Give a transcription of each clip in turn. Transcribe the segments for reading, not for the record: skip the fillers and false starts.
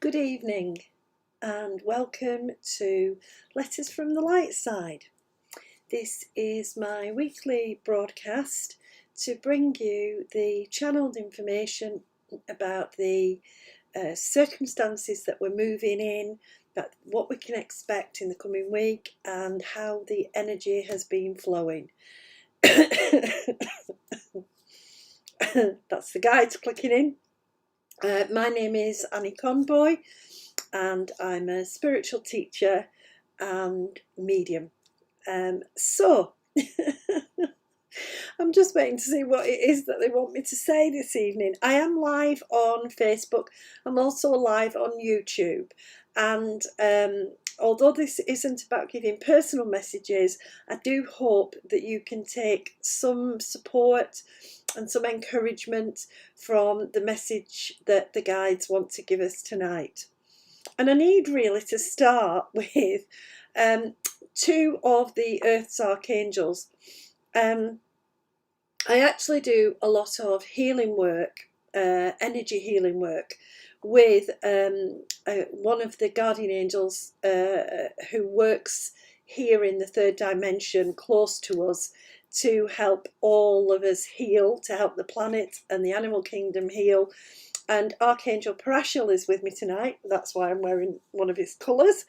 Good evening and welcome to Letters from the Light Side. This is my weekly broadcast to bring you the channeled information about the circumstances that we're moving in, about what we can expect in the coming week and how the energy has been flowing. That's the guides clicking in. My name is Annie Conboy and I'm a spiritual teacher and medium. So I'm just waiting to see what it is that they want me to say this evening. I am live on Facebook. I'm also live on YouTube. And although this isn't about giving personal messages, I do hope that you can take some support and some encouragement from the message that the guides want to give us tonight. And I need really to start with two of the Earth's archangels. I actually do a lot of healing work, energy healing work, with one of the guardian angels who works here in the third dimension close to us to help all of us heal, to help the planet and the animal kingdom heal. And Archangel Parashil is with me tonight. That's why I'm wearing one of his colours.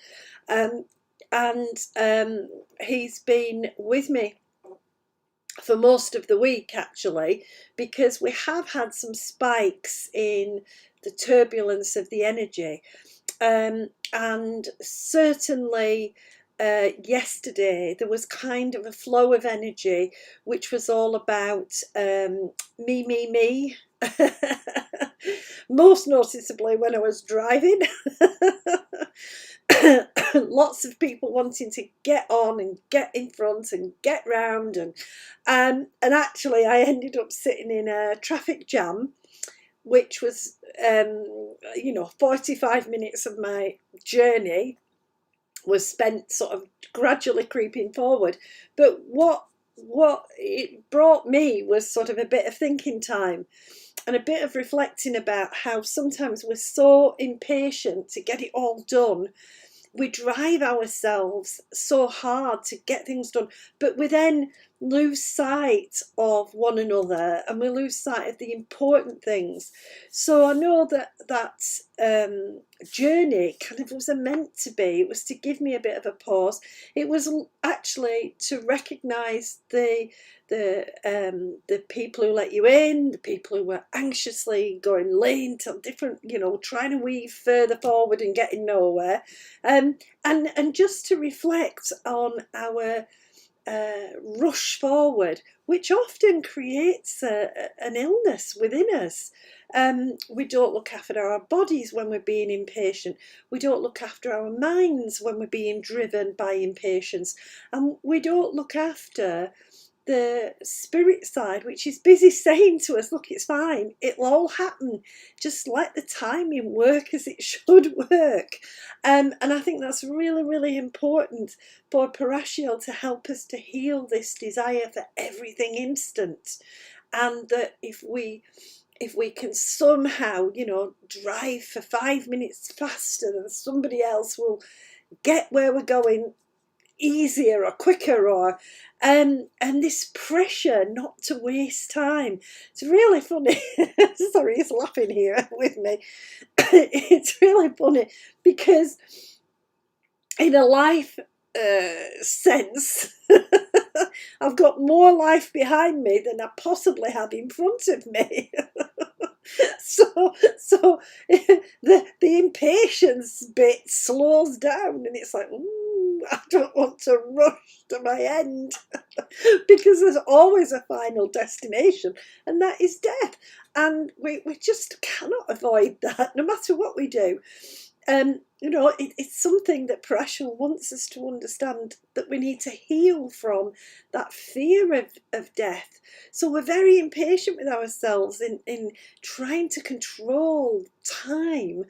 He's been with me for most of the week, actually, because we have had some spikes in the turbulence of the energy. And certainly yesterday there was kind of a flow of energy which was all about me. Most noticeably when I was driving. Lots of people wanting to get on and get in front and get round, and actually I ended up sitting in a traffic jam, which was 45 minutes of my journey was spent sort of gradually creeping forward. But what it brought me was sort of a bit of thinking time and a bit of reflecting about how sometimes we're so impatient to get it all done. We drive ourselves so hard to get things done, but we then lose sight of one another and we lose sight of the important things. So I know that journey kind of was meant to be. It was to give me a bit of a pause. It was actually to recognise the people who let you in, the people who were anxiously going lane to different, trying to weave further forward and getting nowhere, and just to reflect on our rush forward, which often creates an illness within us. We don't look after our bodies when we're being impatient. We don't look after our minds when we're being driven by impatience. And we don't look after the spirit side, which is busy saying to us, look, it's fine, it'll all happen, just let the timing work as it should work. And I think that's really, really important for Parashil to help us to heal this desire for everything instant. And that if we can somehow, drive for 5 minutes faster than somebody else, will get where we're going easier or quicker, or and this pressure not to waste time. It's really funny. Sorry, he's laughing here with me. It's really funny because in a life sense, I've got more life behind me than I possibly have in front of me. So the impatience bit slows down, and it's like, I don't want to rush to my end because there's always a final destination, and that is death. And we just cannot avoid that, no matter what we do. It's something that Parashil wants us to understand, that we need to heal from that fear of death. So we're very impatient with ourselves in trying to control time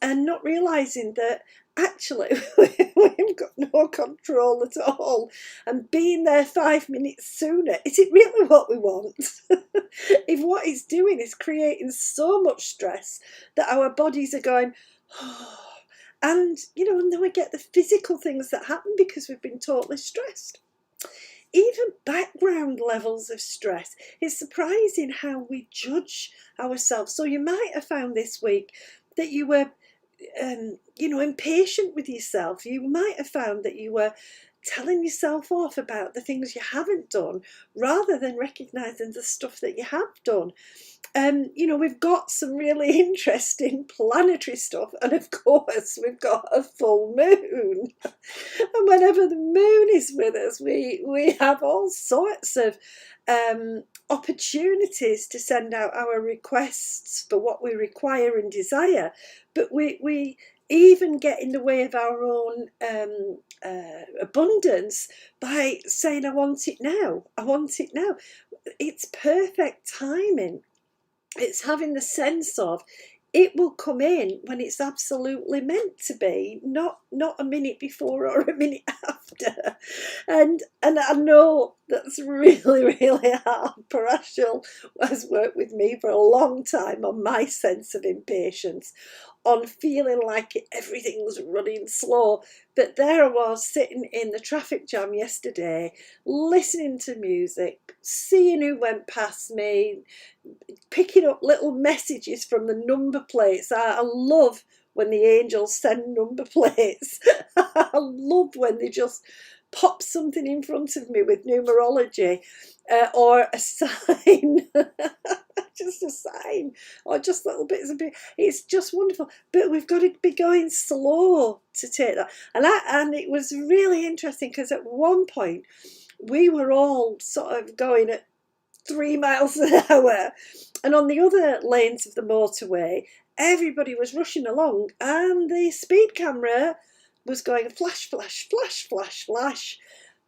and not realising that actually we've got no control at all. And being there 5 minutes sooner, is it really what we want? If what it's doing is creating so much stress that our bodies are going, And, and then we get the physical things that happen because we've been totally stressed. Even background levels of stress. It's surprising how we judge ourselves. So you might have found this week that you were, impatient with yourself. You might have found that you were telling yourself off about the things you haven't done rather than recognizing the stuff that you have done. We've got some really interesting planetary stuff, and of course we've got a full moon. And whenever the moon is with us, we have all sorts of opportunities to send out our requests for what we require and desire, but we even get in the way of our own abundance by saying, I want it now, I want it now. It's perfect timing. It's having the sense of it will come in when it's absolutely meant to be, not a minute before or a minute after. And I know that's really, really hard. Parashil has worked with me for a long time on my sense of impatience, on feeling like everything's running slow. But there I was sitting in the traffic jam yesterday, listening to music, seeing who went past me, picking up little messages from the number plates. I love when the angels send number plates. I love when they just pop something in front of me with numerology, or a sign, just a sign, or just little bits of it. It's just wonderful. But we've got to be going slow to take that. And it was really interesting because at one point we were all sort of going at 3 miles an hour, and on the other lanes of the motorway everybody was rushing along, and the speed camera was going flash, flash, flash, flash, flash,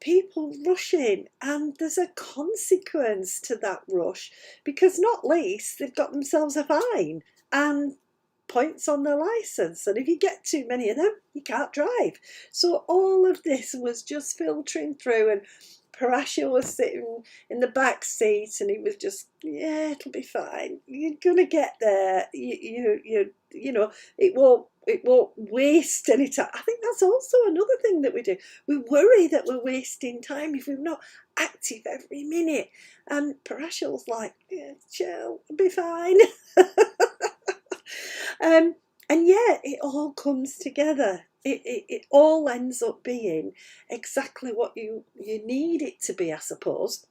people rushing. And there's a consequence to that rush, because not least they've got themselves a fine and points on their license, and if you get too many of them you can't drive. So all of this was just filtering through, and Parashil was sitting in the back seat, and he was just, yeah, it'll be fine. You're gonna get there. It won't waste any time. I think that's also another thing that we do. We worry that we're wasting time if we're not active every minute. And Parashil's like, yeah, chill, it'll be fine. And yeah, it all comes together. It all ends up being exactly what you need it to be, I suppose.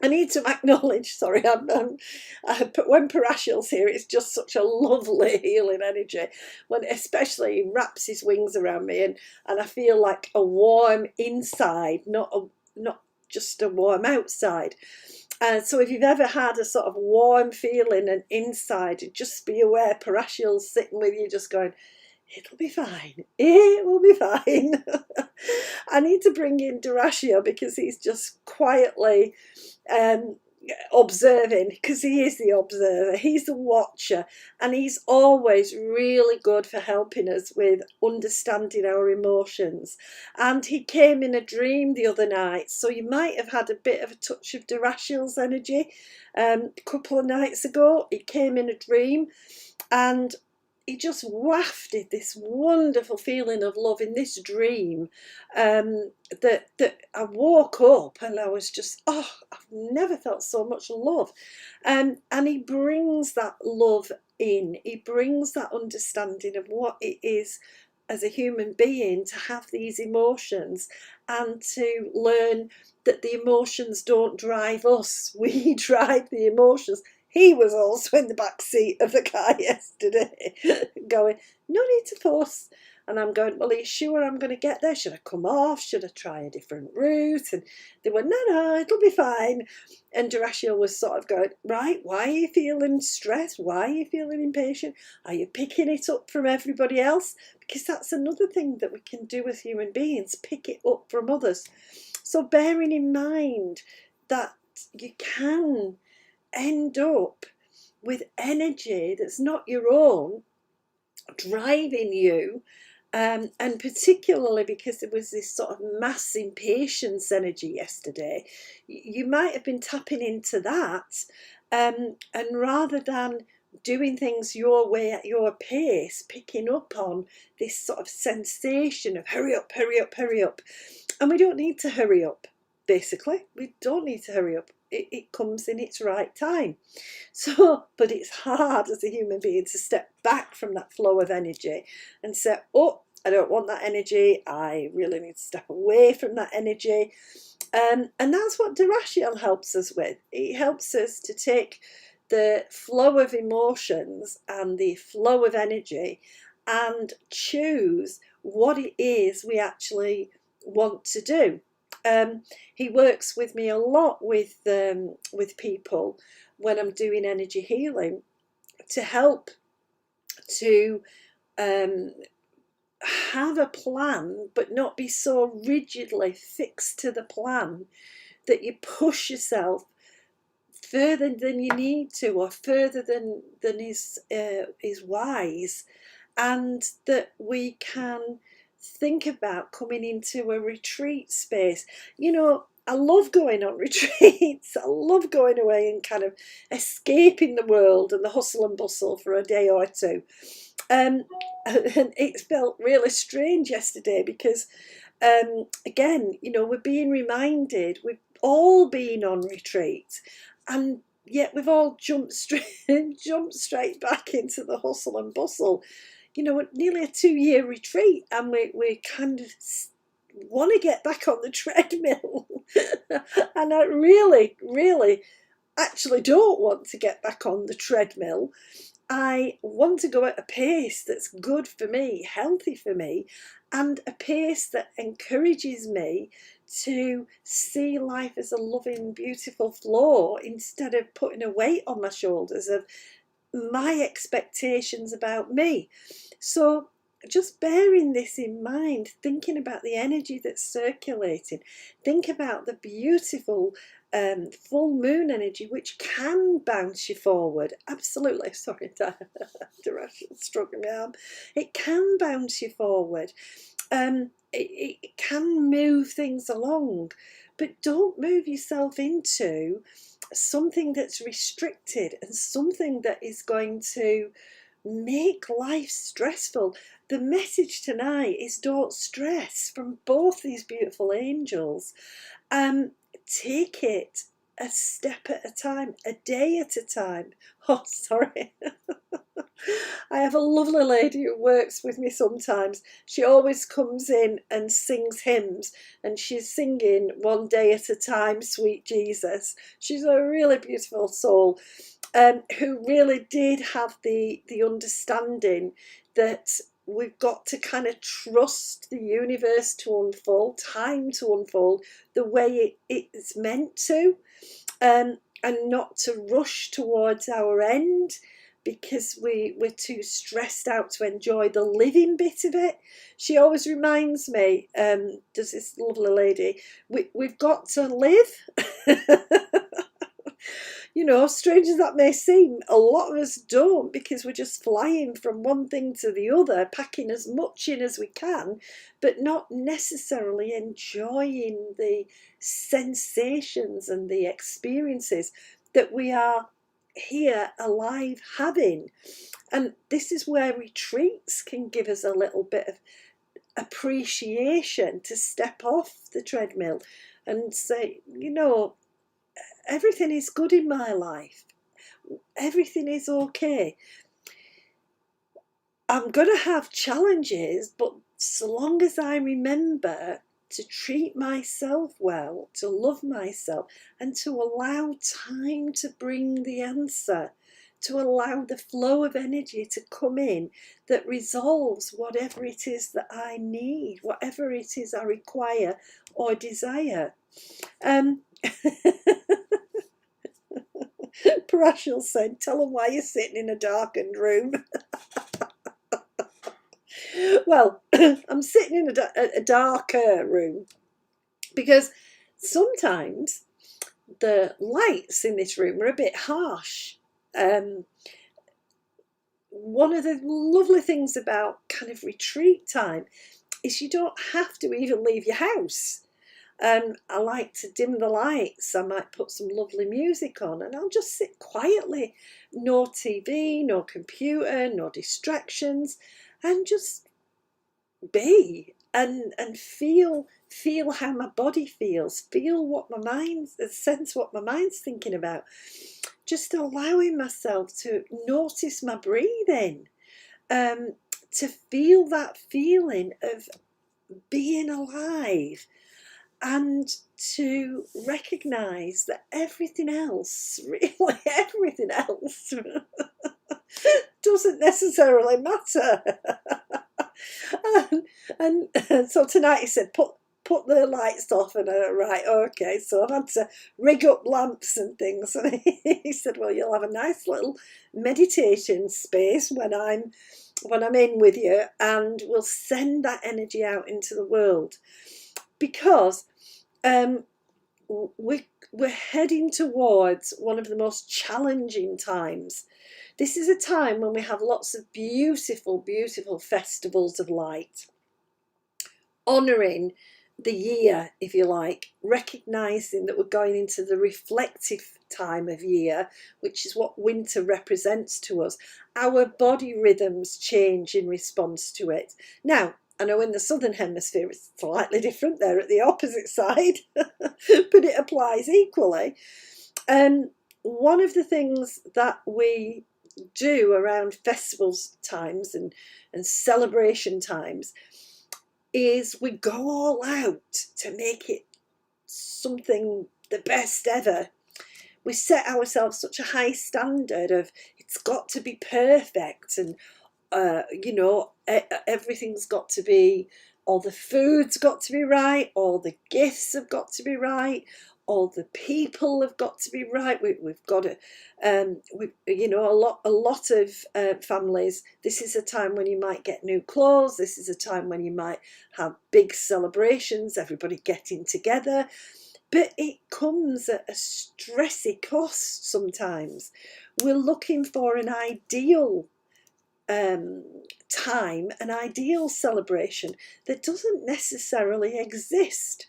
I need to acknowledge, sorry, but when Parashil's here, it's just such a lovely healing energy. When especially he wraps his wings around me, and I feel like a warm inside, not just a warm outside. So if you've ever had a sort of warm feeling and inside, just be aware Parashil's sitting with you just going, it'll be fine. It will be fine. I need to bring in Durashio because he's just quietly observing, because he is the observer, he's the watcher, and he's always really good for helping us with understanding our emotions. And he came in a dream the other night, so you might have had a bit of a touch of Durashio's energy a couple of nights ago. He came in a dream, and he just wafted this wonderful feeling of love in this dream, that I woke up and I was just, I've never felt so much love. And he brings that love in. He brings that understanding of what it is as a human being to have these emotions, and to learn that the emotions don't drive us. We drive the emotions. He was also in the back seat of the car yesterday going, no need to fuss. And I'm going, well, are you sure I'm going to get there? Should I come off? Should I try a different route? And they went, no, it'll be fine. And Durashio was sort of going, right, why are you feeling stressed? Why are you feeling impatient? Are you picking it up from everybody else? Because that's another thing that we can do as human beings, pick it up from others. So bearing in mind that you can end up with energy that's not your own driving you, and particularly because there was this sort of mass impatience energy yesterday, you might have been tapping into that, and rather than doing things your way at your pace, picking up on this sort of sensation of hurry up, hurry up, hurry up. And we don't need to hurry up, basically. We don't need to hurry up. It comes in its right time. So, but it's hard as a human being to step back from that flow of energy and say, oh, I don't want that energy. I really need to step away from that energy. And that's what Durashiel helps us with. It helps us to take the flow of emotions and the flow of energy and choose what it is we actually want to do. He works with me a lot with people when I'm doing energy healing to help to have a plan, but not be so rigidly fixed to the plan that you push yourself further than you need to, or further than is wise, and that we can think about coming into a retreat space. You know, I love going on retreats. I love going away and kind of escaping the world and the hustle and bustle for a day or two. And it felt really strange yesterday because, again, you know, we're being reminded we've all been on retreat, and yet we've all jumped straight back into the hustle and bustle. You know, nearly a 2-year retreat, and we kind of want to get back on the treadmill. And I really, really actually don't want to get back on the treadmill. I want to go at a pace that's good for me, healthy for me, and a pace that encourages me to see life as a loving, beautiful flow instead of putting a weight on my shoulders of my expectations about me. So just bearing this in mind, thinking about the energy that's circulating, think about the beautiful full moon energy, which can bounce you forward. Absolutely. Sorry, struck my arm. It can bounce you forward. It can move things along, but don't move yourself into something that's restricted and something that is going to make life stressful. The message tonight is don't stress, from both these beautiful angels. Take it a step at a time, a day at a time. Oh, sorry. I have a lovely lady who works with me sometimes. She always comes in and sings hymns, and she's singing One Day at a Time, Sweet Jesus. She's a really beautiful soul, who really did have the understanding that we've got to kind of trust the universe to unfold, time to unfold the way it's meant to, and not to rush towards our end because we're too stressed out to enjoy the living bit of it. She always reminds me, does this lovely lady, we've got to live. You know, strange as that may seem, a lot of us don't, because we're just flying from one thing to the other, packing as much in as we can, but not necessarily enjoying the sensations and the experiences that we are here alive having. And this is where retreats can give us a little bit of appreciation to step off the treadmill and say, you know, everything is good in my life. Everything is okay. I'm going to have challenges, but so long as I remember to treat myself well, to love myself, and to allow time to bring the answer, to allow the flow of energy to come in that resolves whatever it is that I need, whatever it is I require or desire. Parashil said, tell them why you're sitting in a darkened room. Well, I'm sitting in a darker room because sometimes the lights in this room are a bit harsh. One of the lovely things about kind of retreat time is you don't have to even leave your house. I like to dim the lights. I might put some lovely music on and I'll just sit quietly. No TV, no computer, no distractions, and just be and feel how my body feels, feel what my mind, sense what my mind's thinking about. Just allowing myself to notice my breathing, to feel that feeling of being alive, and to recognize that everything else, really everything else, doesn't necessarily matter. And so tonight he said, put the lights off, and right, okay. So I've had to rig up lamps and things, and he said, well, you'll have a nice little meditation space when I'm in with you, and we'll send that energy out into the world, because we're heading towards one of the most challenging times. This is a time when we have lots of beautiful, beautiful festivals of light, honouring the year, if you like, recognising that we're going into the reflective time of year, which is what winter represents to us. Our body rhythms change in response to it. Now, I know in the southern hemisphere it's slightly different, they're at the opposite side, but it applies equally. One of the things that we do around festivals times and celebration times is we go all out to make it something the best ever. We set ourselves such a high standard of it's got to be perfect, and everything's got to be, all the food's got to be right, all the gifts have got to be right, all the people have got to be right. We've got to, a lot of families, this is a time when you might get new clothes. This is a time when you might have big celebrations, everybody getting together. But it comes at a stressy cost sometimes. We're looking for an ideal time, an ideal celebration that doesn't necessarily exist.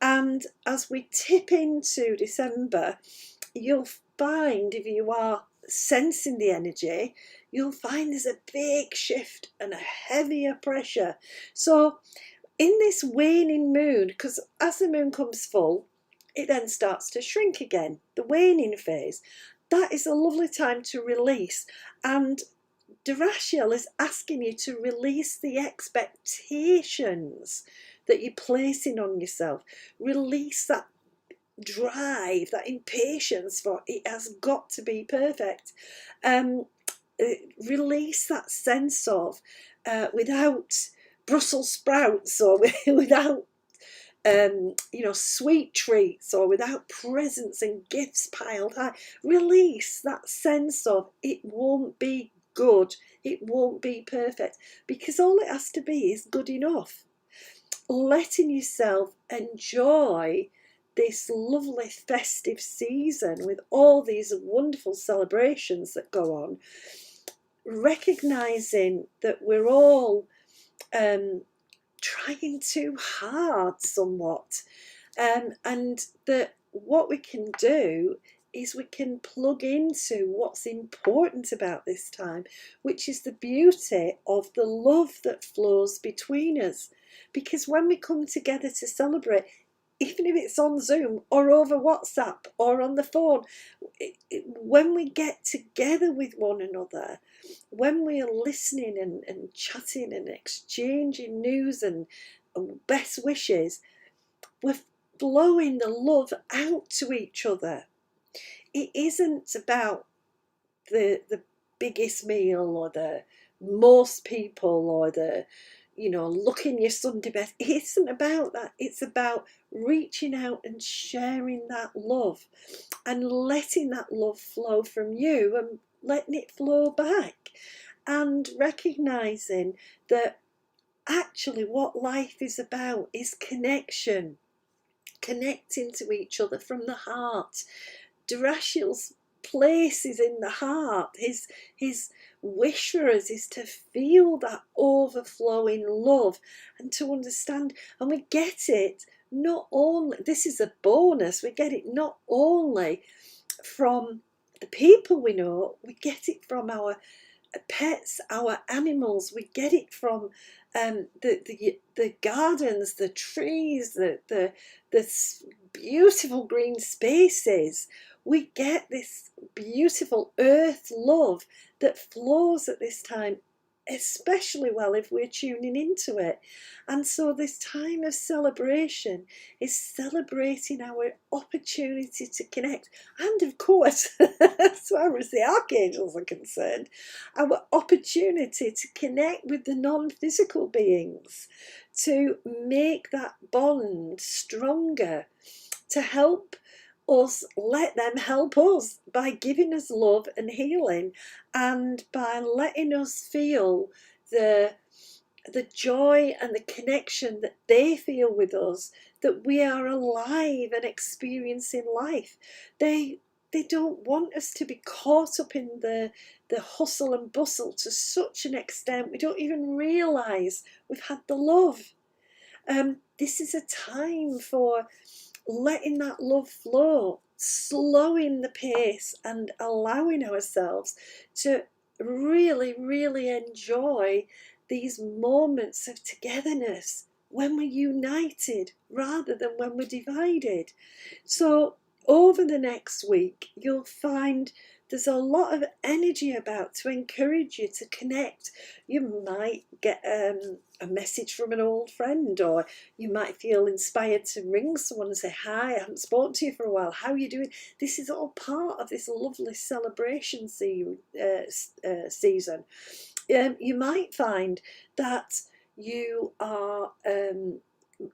And as we tip into December, you'll find, if you are sensing the energy, you'll find there's a big shift and a heavier pressure. So in this waning moon, because as the moon comes full, it then starts to shrink again, the waning phase. That is a lovely time to release. And Durashiel is asking you to release the expectations that you're placing on yourself. Release that drive, that impatience for it has got to be perfect. Release that sense of without Brussels sprouts, or without sweet treats, or without presents and gifts piled high. Release that sense of it won't be good, it won't be perfect, because all it has to be is good enough. Letting yourself enjoy this lovely festive season with all these wonderful celebrations that go on, recognizing that we're all trying too hard somewhat, and that what we can do is we can plug into what's important about this time, which is the beauty of the love that flows between us. Because when we come together to celebrate, even if it's on Zoom or over WhatsApp or on the phone, when we get together with one another, when we are listening and chatting and exchanging news and best wishes, we're blowing the love out to each other. It isn't about the biggest meal or the most people or the looking your Sunday best. It isn't about that. It's about reaching out and sharing that love and letting that love flow from you and letting it flow back, and recognizing that actually what life is about is connection, connecting to each other from the heart. Durashiel's place is in the heart. His wish for us is to feel that overflowing love and to understand, and we get it not only, this is a bonus, we get it not only from the people we know, we get it from our pets, our animals, we get it from the gardens, the trees, the beautiful green spaces. We get this beautiful earth love that flows at this time, especially well if we're tuning into it. And so this time of celebration is celebrating our opportunity to connect, and of course, as far as the archangels are concerned, our opportunity to connect with the non-physical beings, to make that bond stronger, to help us, let them help us by giving us love and healing, and by letting us feel the joy and the connection that they feel with us, that we are alive and experiencing life. They don't want us to be caught up in the hustle and bustle to such an extent we don't even realise we've had the love. This is a time for letting that love flow, slowing the pace and allowing ourselves to really, really enjoy these moments of togetherness when we're united rather than when we're divided. So over the next week, you'll find there's a lot of energy about to encourage you to connect. You might get a message from an old friend, or you might feel inspired to ring someone and say, hi, I haven't spoken to you for a while, how are you doing? This is all part of this lovely celebration season. You might find that you are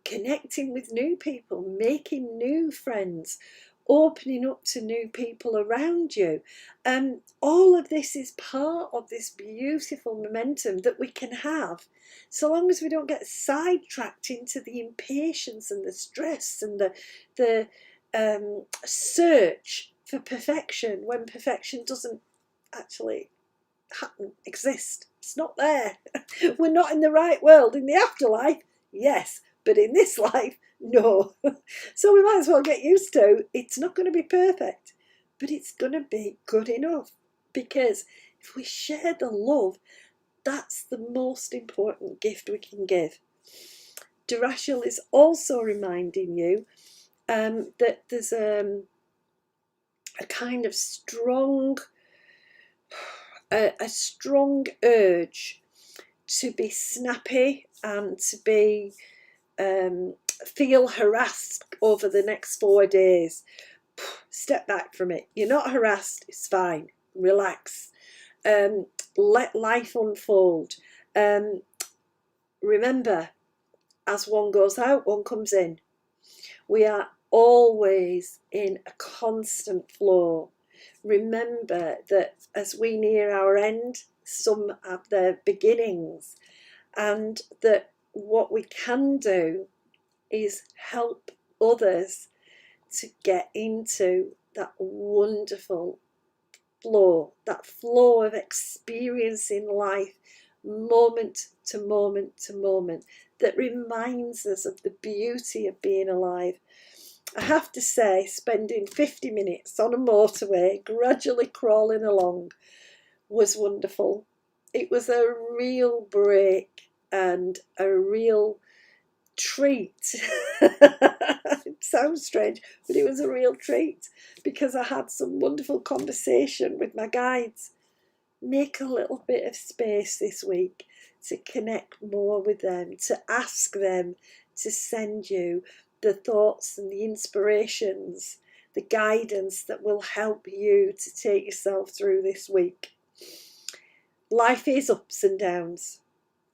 connecting with new people, making new friends, opening up to new people around you. All of this is part of this beautiful momentum that we can have, so long as we don't get sidetracked into the impatience and the stress and the search for perfection, when perfection doesn't actually exist. It's not there. We're not in the right world. In the afterlife, yes, but in this life, no. So we might as well get used to, it's not going to be perfect, but it's going to be good enough, because if we share the love, that's the most important gift we can give. Durashil is also reminding you that there's a kind of strong urge to be snappy and to be feel harassed over the next 4 days. Step back from it. You're not harassed. It's fine. Relax. Let life unfold. Remember, as one goes out, one comes in. We are always in a constant flow. Remember that as we near our end, some have their beginnings, and that what we can do is help others to get into that wonderful flow, that flow of experiencing life moment to moment to moment, that reminds us of the beauty of being alive. I have to say, spending 50 minutes on a motorway, gradually crawling along, was wonderful. It was a real break and a real treat. It sounds strange, but it was a real treat, because I had some wonderful conversation with my guides. Make a little bit of space this week to connect more with them, to ask them to send you the thoughts and the inspirations, the guidance that will help you to take yourself through this week. Life is ups and downs.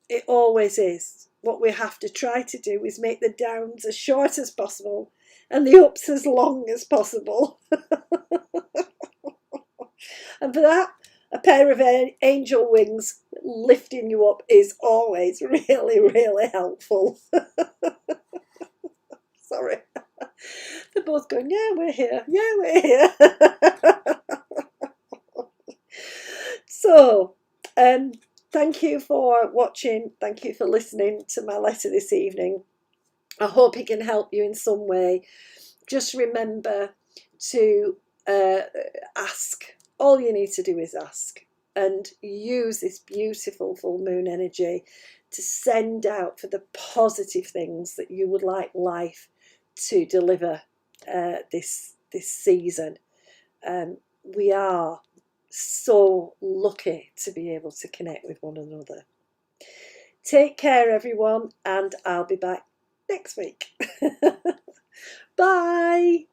It always is. What we have to try to do is make the downs as short as possible and the ups as long as possible. And for that, a pair of angel wings lifting you up is always really, really helpful. Sorry. They're both going, yeah, we're here. Yeah, we're here. So, thank you for watching. Thank you for listening to my letter this evening. I hope it can help you in some way. Just remember to ask. All you need to do is ask, and use this beautiful full moon energy to send out for the positive things that you would like life to deliver this season. We are so lucky to be able to connect with one another. Take care, everyone, and I'll be back next week. Bye.